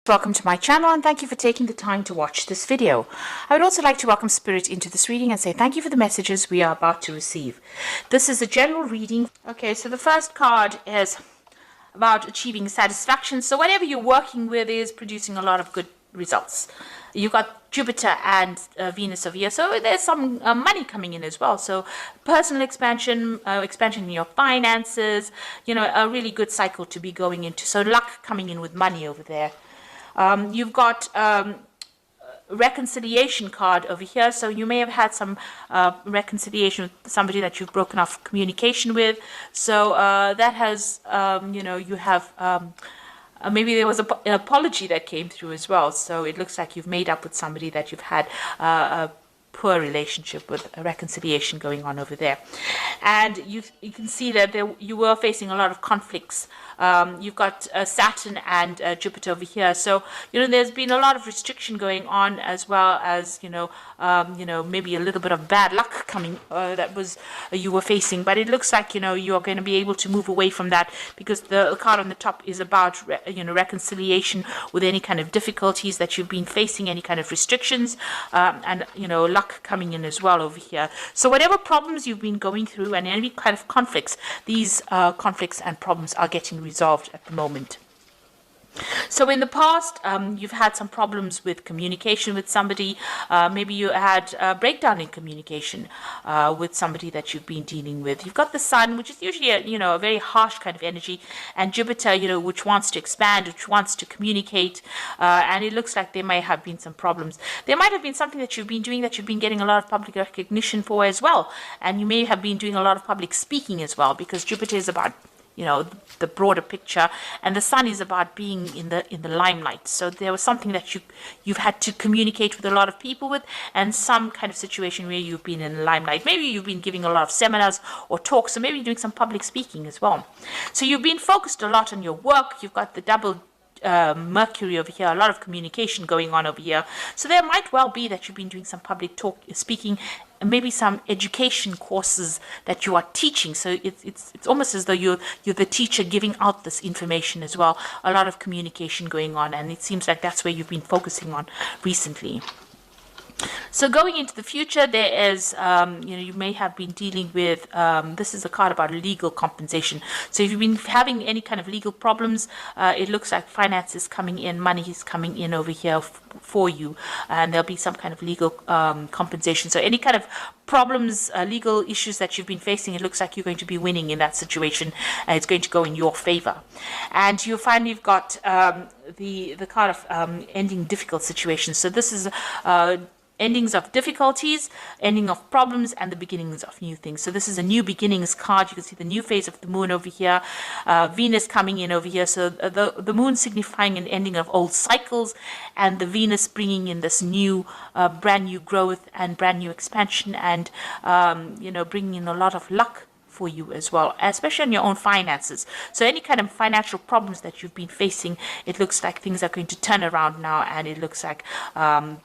Welcome to my channel and thank you for taking the time to watch this video. I would also like to welcome Spirit into this reading and say thank you for the messages we are about to receive. This is a general reading. Okay, so the first card is about achieving satisfaction. So whatever you're working with is producing a lot of good results. You've got Jupiter and Venus over here, so there's some money coming in as well. So personal expansion, expansion in your finances, you know, a really good cycle to be going into. So luck coming in with money over there. You've got reconciliation card over here, so you may have had some reconciliation with somebody that you've broken off communication with. So that has, you know, you have maybe there was an apology that came through as well. So it looks like you've made up with somebody that you've had a poor relationship with, a reconciliation going on over there. And you can see that you were facing a lot of conflicts. You've got Saturn and Jupiter over here, so you know there's been a lot of restriction going on, as well as you know maybe a little bit of bad luck coming that was you were facing. But it looks like you know you are going to be able to move away from that, because the card on the top is about reconciliation with any kind of difficulties that you've been facing, any kind of restrictions, and you know luck coming in as well over here. So whatever problems you've been going through and any kind of conflicts, these conflicts and problems are getting resolved at the moment. So in the past, you've had some problems with communication with somebody. Maybe you had a breakdown in communication with somebody that you've been dealing with. You've got the Sun, which is usually a very harsh kind of energy, and Jupiter, which wants to expand, which wants to communicate. And it looks like there may have been some problems. There might have been something that you've been doing that you've been getting a lot of public recognition for as well, and you may have been doing a lot of public speaking as well, because Jupiter is about the broader picture, and the Sun is about being in the limelight. So there was something that you've had to communicate with a lot of people with, and some kind of situation where you've been in the limelight. Maybe you've been giving a lot of seminars or talks, or maybe doing some public speaking as well. So you've been focused a lot on your work. You've got the double Mercury over here, a lot of communication going on over here. So there might well be that you've been doing some public speaking, and maybe some education courses that you are teaching. So it's almost as though you're the teacher giving out this information as well. A lot of communication going on, and it seems like that's where you've been focusing on recently. So going into the future, there is, you may have been dealing with, this is a card about legal compensation. So if you've been having any kind of legal problems, it looks like finance is coming in, money is coming in over here for you, and there'll be some kind of legal compensation. So any kind of problems, legal issues that you've been facing, it looks like you're going to be winning in that situation, and it's going to go in your favor. And you'll find you've got the card of ending difficult situations. So this is endings of difficulties, ending of problems, and the beginnings of new things. So this is a new beginnings card. You can see the new phase of the moon over here, Venus coming in over here. So the moon signifying an ending of old cycles, and the Venus bringing in this new, brand new growth and brand new expansion, and bringing in a lot of luck for you as well, especially on your own finances. So any kind of financial problems that you've been facing, it looks like things are going to turn around now, and it looks like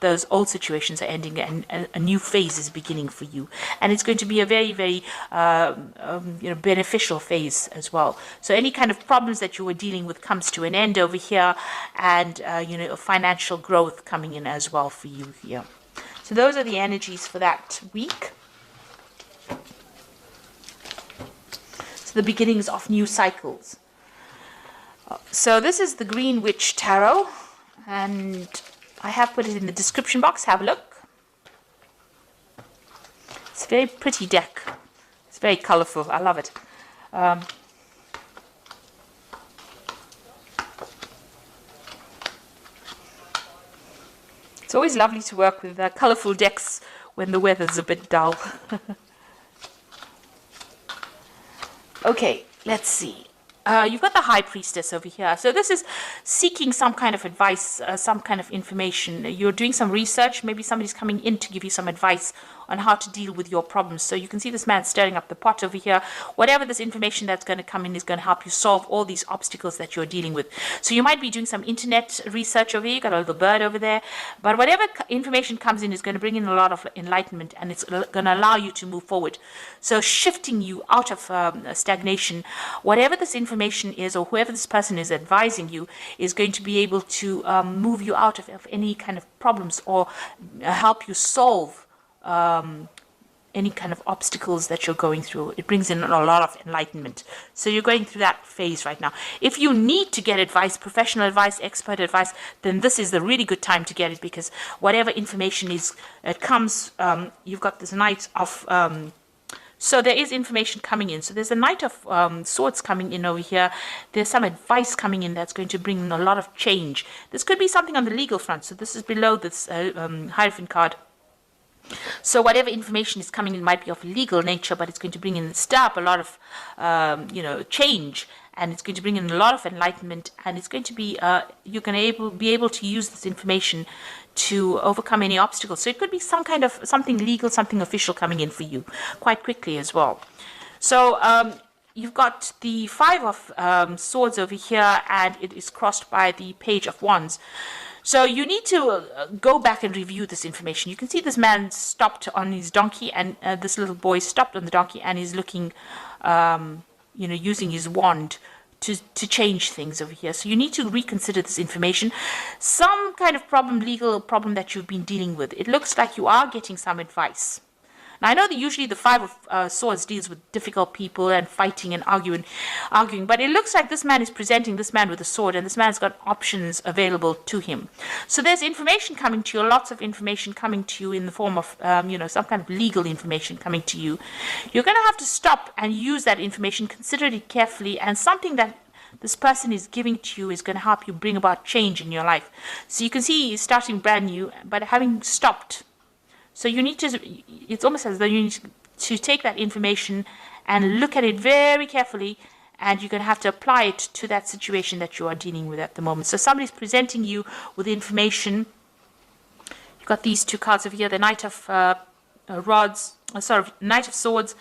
those old situations are ending, and a new phase is beginning for you, and it's going to be a very, very beneficial phase as well. So any kind of problems that you were dealing with comes to an end over here, and financial growth coming in as well for you here. So those are the energies for that week. The beginnings of new cycles. So this is the Green Witch Tarot, and I have put it in the description box. Have a look. It's a very pretty deck. It's very colorful. I love it. It's always lovely to work with colorful decks when the weather's a bit dull. Okay, let's see. You've got the High Priestess over here. So this is seeking some kind of advice, some kind of information. You're doing some research. Maybe somebody's coming in to give you some advice on how to deal with your problems. So you can see this man stirring up the pot over here. Whatever this information that's going to come in is going to help you solve all these obstacles that you're dealing with. So you might be doing some internet research over here. You got a little bird over there. But whatever information comes in is going to bring in a lot of enlightenment, and it's going to allow you to move forward. So shifting you out of stagnation. Whatever this information is, or whoever this person is advising you, is going to be able to move you out of any kind of problems, or help you solve any kind of obstacles that you're going through. It brings in a lot of enlightenment. So you're going through that phase right now. If you need to get advice, professional advice, expert advice, then this is the really good time to get it, because whatever information it comes, you've got this Knight of so there is information coming in. So there's a Knight of Swords coming in over here. There's some advice coming in that's going to bring in a lot of change. This could be something on the legal front. So this is below this Hierophant card. So whatever information is coming in might be of legal nature, but it's going to bring in, stir up a lot of, change, and it's going to bring in a lot of enlightenment, and it's going to be, you're going to be able to use this information to overcome any obstacles. So it could be some kind of something legal, something official coming in for you quite quickly as well. So you've got the Five of Swords over here, and it is crossed by the Page of Wands. So you need to go back and review this information. You can see this man stopped on his donkey, and this little boy stopped on the donkey and is looking, using his wand to change things over here. So you need to reconsider this information. Some kind of problem, legal problem that you've been dealing with. It looks like you are getting some advice. Now, I know that usually the Five of Swords deals with difficult people and fighting and arguing, but it looks like this man is presenting this man with a sword, and this man's got options available to him. So there's information coming to you, lots of information coming to you in the form of, some kind of legal information coming to you. You're going to have to stop and use that information, consider it carefully, and something that this person is giving to you is going to help you bring about change in your life. So you can see he's starting brand new, but having stopped. So you need to, it's almost as though you need to take that information and look at it very carefully, and you're going to have to apply it to that situation that you are dealing with at the moment. So somebody's presenting you with information. You've got these two cards over here, the Knight of Knight of Swords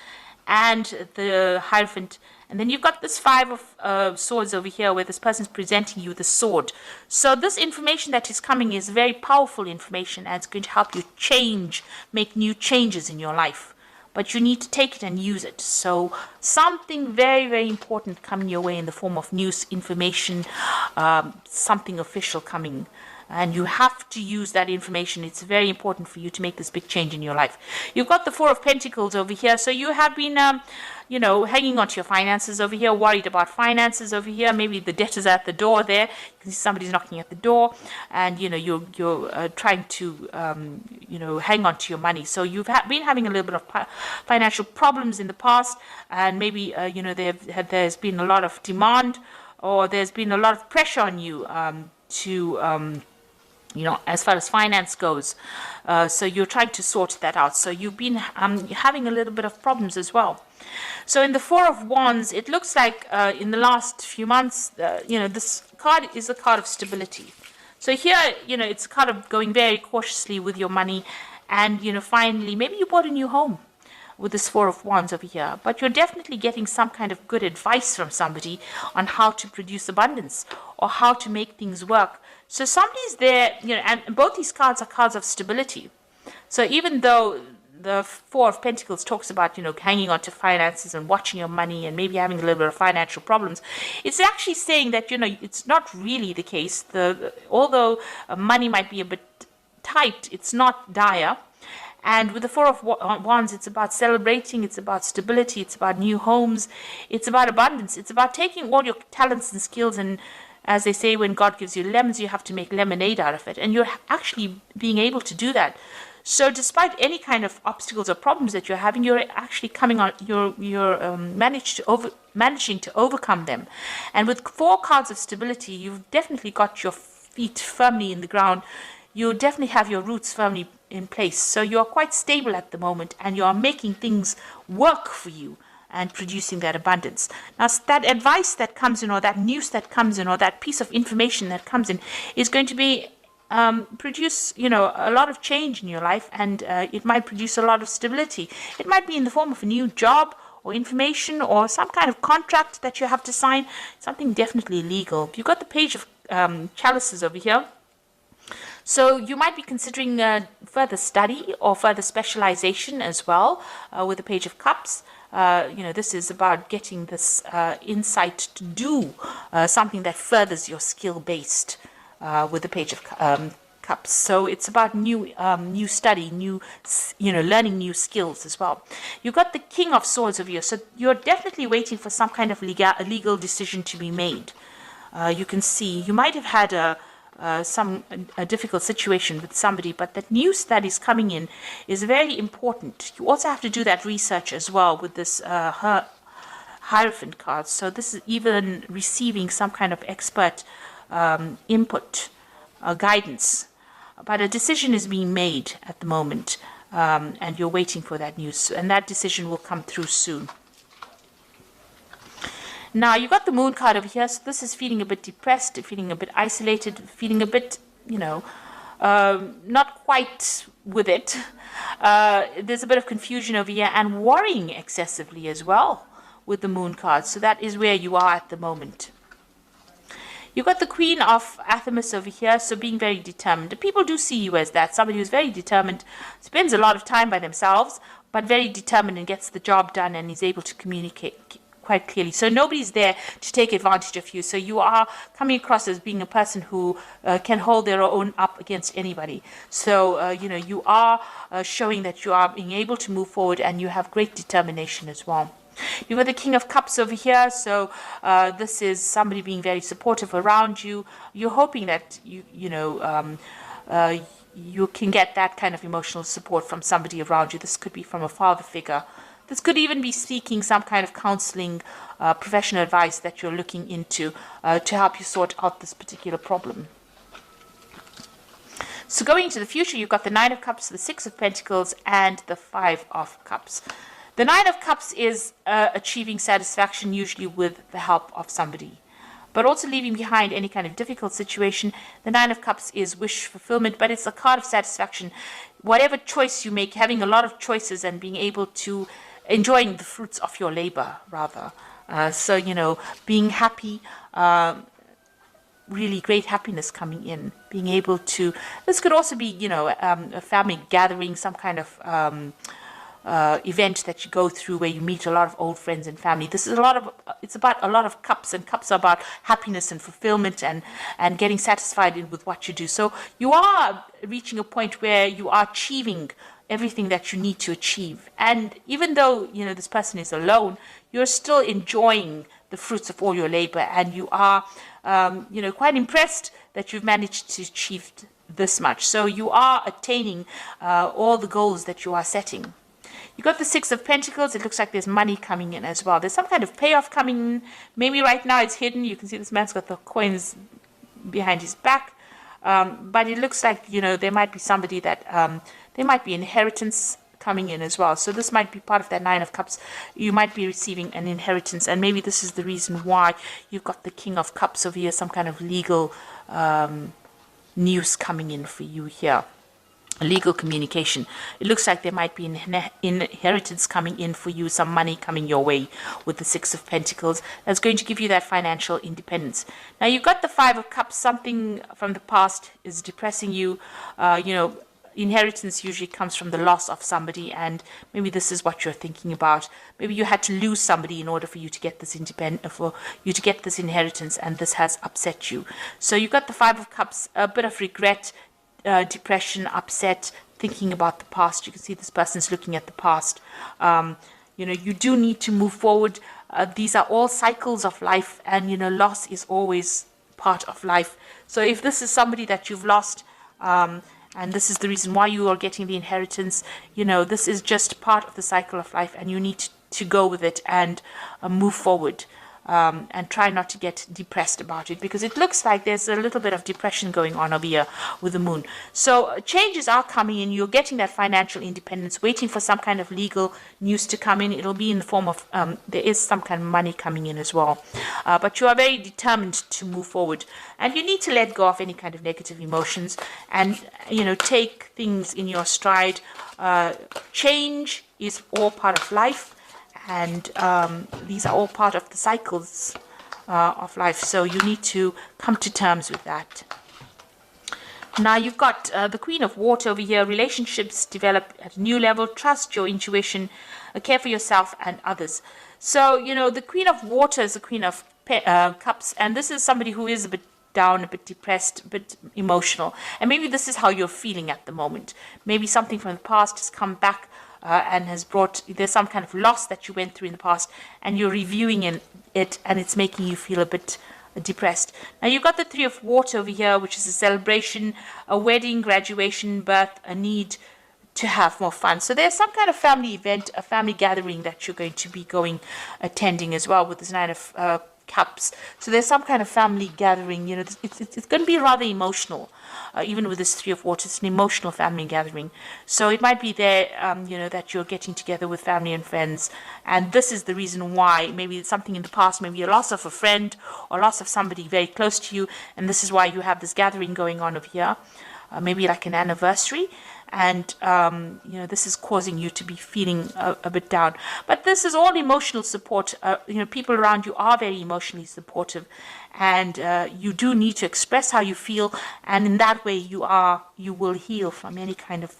and the Hierophant. And then you've got this Five of Swords over here, where this person's presenting you the sword. So this information that is coming is very powerful information, and it's going to help you make new changes in your life. But you need to take it and use it. So something very, very important coming your way in the form of news, information, something official coming. And you have to use that information. It's very important for you to make this big change in your life. You've got the Four of Pentacles over here. So you have been, hanging on to your finances over here, worried about finances over here. Maybe the debtors are at the door there. You can see somebody's knocking at the door, and, you're trying to, hang on to your money. So you've been having a little bit of financial problems in the past, and maybe, there's been a lot of demand, or there's been a lot of pressure on you as far as finance goes. So you're trying to sort that out. So you've been having a little bit of problems as well. So in the Four of Wands, it looks like in the last few months, this card is a card of stability. So here, it's a card of going very cautiously with your money, and, finally, maybe you bought a new home with this Four of Wands over here, but you're definitely getting some kind of good advice from somebody on how to produce abundance or how to make things work. So somebody's there, and both these cards are cards of stability. So even though the Four of Pentacles talks about, hanging on to finances and watching your money and maybe having a little bit of financial problems, it's actually saying that, it's not really the case. Although money might be a bit tight, it's not dire. And with the Four of Wands, it's about celebrating, it's about stability, it's about new homes, it's about abundance, it's about taking all your talents and skills, and as they say, when God gives you lemons, you have to make lemonade out of it. And you're actually being able to do that. So despite any kind of obstacles or problems that you're having, you're actually coming on, you're managing to overcome them. And with 4 cards of stability, you've definitely got your feet firmly in the ground. You definitely have your roots firmly in place. So you're quite stable at the moment, and you are making things work for you and producing that abundance. Now, that advice that comes in, or that news that comes in, or that piece of information that comes in, is going to be produce, a lot of change in your life, and it might produce a lot of stability. It might be in the form of a new job or information or some kind of contract that you have to sign, something definitely legal. You've got the page of chalices over here. So you might be considering further study or further specialization as well with the Page of Cups. This is about getting this insight to do something that furthers your skill-based with the Page of Cups. So it's about new study, learning new skills as well. You've got the King of Swords over here. So you're definitely waiting for some kind of legal decision to be made. You can see you might have had a difficult situation with somebody, but that news that is coming in is very important. You also have to do that research as well with this Hierophant card. So this is even receiving some kind of expert input, guidance. But a decision is being made at the moment, and you're waiting for that news, and that decision will come through soon. Now, you've got the Moon card over here, so this is feeling a bit depressed, feeling a bit isolated, feeling a bit, not quite with it. There's a bit of confusion over here and worrying excessively as well with the Moon card. So that is where you are at the moment. You've got the Queen of Athamas over here, so being very determined. People do see you as that, somebody who's very determined, spends a lot of time by themselves, but very determined and gets the job done and is able to communicate quite clearly. So nobody's there to take advantage of you. So you are coming across as being a person who can hold their own up against anybody. So, you are showing that you are being able to move forward and you have great determination as well. You've got the King of Cups over here. So this is somebody being very supportive around you. You're hoping that you can get that kind of emotional support from somebody around you. This could be from a father figure. This could even be seeking some kind of counseling, professional advice that you're looking into to help you sort out this particular problem. So going into the future, you've got the Nine of Cups, the Six of Pentacles, and the Five of Cups. The Nine of Cups is achieving satisfaction, usually with the help of somebody, but also leaving behind any kind of difficult situation. The Nine of Cups is wish fulfillment, but it's a card of satisfaction. Whatever choice you make, having a lot of choices and being able to enjoying the fruits of your labor, rather. Being happy, really great happiness coming in. Being able to, this could also be, a family gathering, some kind of event that you go through where you meet a lot of old friends and family. This is it's about a lot of cups, and cups are about happiness and fulfillment and getting satisfied with what you do. So you are reaching a point where you are achieving everything that you need to achieve. And even though, this person is alone, you're still enjoying the fruits of all your labor, and you are, quite impressed that you've managed to achieve this much. So you are attaining all the goals that you are setting. You got the Six of Pentacles. It looks like there's money coming in as well. There's some kind of payoff coming in. Maybe right now it's hidden. You can see this man's got the coins behind his back. But it looks like, there might be somebody that, there might be inheritance coming in as well. So this might be part of that Nine of Cups. You might be receiving an inheritance, and maybe this is the reason why you've got the King of Cups over here, some kind of legal news coming in for you here. Legal communication. It looks like there might be an inheritance coming in for you, some money coming your way with the Six of Pentacles. That's going to give you that financial independence. Now you've got the Five of Cups. Something from the past is depressing you. Inheritance usually comes from the loss of somebody, and maybe this is what you're thinking about. Maybe you had to lose somebody in order for you to get this inheritance, and this has upset you. So you've got the Five of Cups, a bit of regret, depression, upset, thinking about the past. You can see this person's looking at the past. You do need to move forward. These are all cycles of life, and loss is always part of life. So if this is somebody that you've lost, and this is the reason why you are getting the inheritance, this is just part of the cycle of life, and you need to go with it and move forward. and try not to get depressed about it, because it looks like there's a little bit of depression going on over here with the moon. So changes are coming in. You're getting that financial independence, waiting for some kind of legal news to come in. It'll be in the form of, there is some kind of money coming in as well. But you are very determined to move forward. And you need to let go of any kind of negative emotions and, take things in your stride. Change is all part of life, and these are all part of the cycles of life. So you need to come to terms with that. Now you've got the Queen of Water over here. Relationships develop at a new level. Trust your intuition. Care for yourself and others. So, the Queen of Water is the Queen of Cups. And this is somebody who is a bit down, a bit depressed, a bit emotional. And maybe this is how you're feeling at the moment. Maybe something from the past has come back and has there's some kind of loss that you went through in the past. And you're reviewing it, and it's making you feel a bit depressed. Now you've got the Three of Water over here, which is a celebration, a wedding, graduation, birth, a need to have more fun. So there's some kind of family event, a family gathering that you're going to be attending as well with this Nine of Cups. So there's some kind of family gathering. It's going to be rather emotional. Even with this Three of Water, it's an emotional family gathering. So it might be there, that you're getting together with family and friends. And this is the reason why. Maybe it's something in the past, maybe a loss of a friend or loss of somebody very close to you. And this is why you have this gathering going on over here. Maybe like an anniversary. And, this is causing you to be feeling a bit down. But this is all emotional support. People around you are very emotionally supportive. And you do need to express how you feel. And in that way, you will heal from any kind of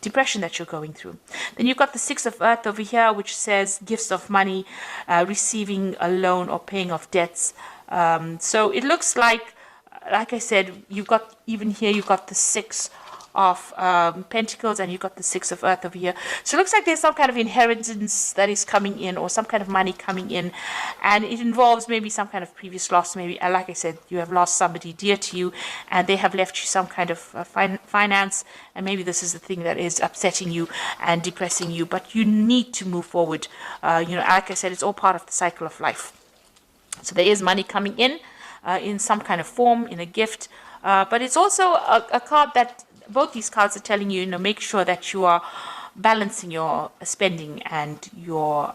depression that you're going through. Then you've got the Six of Earth over here, which says gifts of money, receiving a loan or paying off debts. So it looks like I said, you've got the Six of Pentacles, and you've got the Six of Earth over here. So it looks like there's some kind of inheritance that is coming in, or some kind of money coming in, and it involves maybe some kind of previous loss. Maybe, like I said, you have lost somebody dear to you, and they have left you some kind of finance, and maybe this is the thing that is upsetting you and depressing you. But you need to move forward. Like I said, it's all part of the cycle of life. So there is money coming in some kind of form, in a gift, but it's also a card that both these cards are telling you, make sure that you are balancing your spending, and your,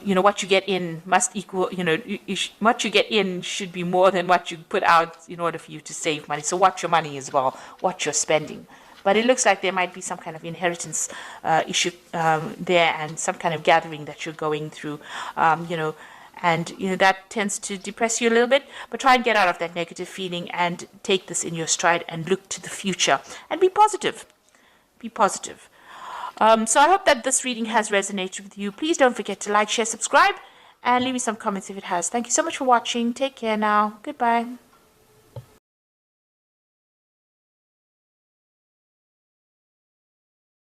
what you get in must equal, what you get in should be more than what you put out in order for you to save money. So watch your money as well, watch your spending. But it looks like there might be some kind of inheritance issue there, and some kind of gathering that you're going through, and that tends to depress you a little bit. But try and get out of that negative feeling and take this in your stride and look to the future and be positive. Be positive. So I hope that this reading has resonated with you. Please don't forget to like, share, subscribe, and leave me some comments if it has. Thank you so much for watching. Take care now. Goodbye.